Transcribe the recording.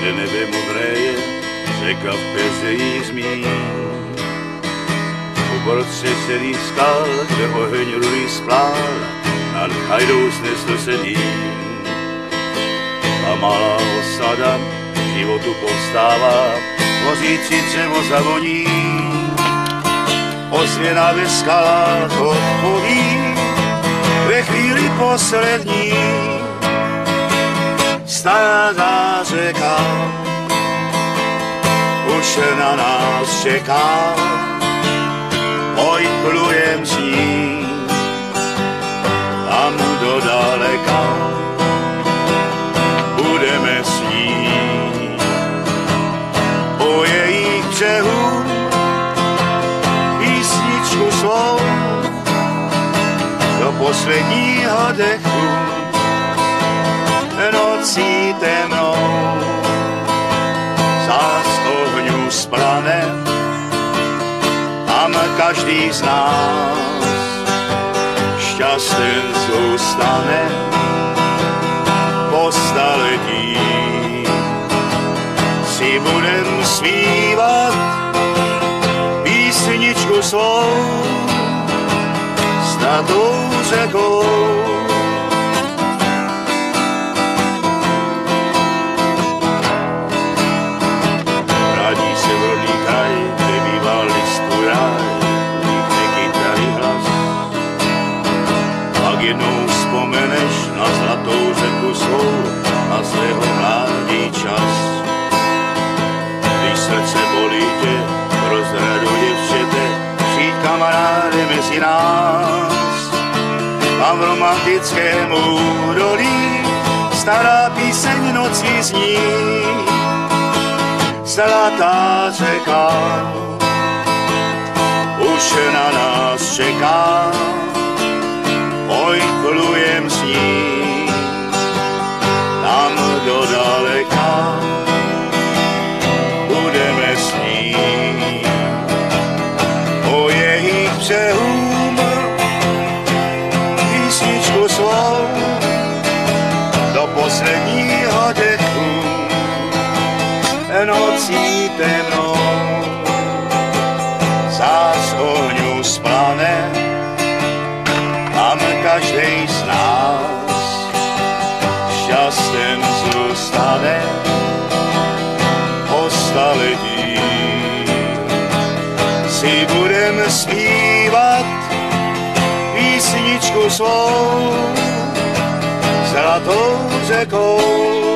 kde nebe modré je, řeka v peře jí zmíní. Uprostřed sedí skal, kde oheň rudy splál, nad chajdou snesl se dým. A malá osada životu povstává, hořící dřevo zavoní. Ozvěna ve skalách odpoví, ve chvíli poslední. Stará řeka už na nás čeká, oj, plujem s ní tam do daleka, budeme s ní po jejich břehu písničku svou do posledního dechu. Nocí temnou zás ohňu splane, tam každý z nás šťastný zůstane po staletí. Si budem zpívat písničku svou s tatou řekou. Jednou vzpomeneš na zlatou řeku svou, na svého mládí čas. Když srdce bolí tě, rozraduje všete, přijď kamaráde mezi nás. A v romantickém údolí stará píseň nocí zní. Zlatá řeka už na nás čeká, oj, plujem s ní tam do daleka, budeme s ní po jejich břehům písničku svou do posledního dechu. Nocí temnou zás ohňu splane, tam každej z nás šťastný zůstane po staletí. Si budem zpívat písničku svou zlatou řekou.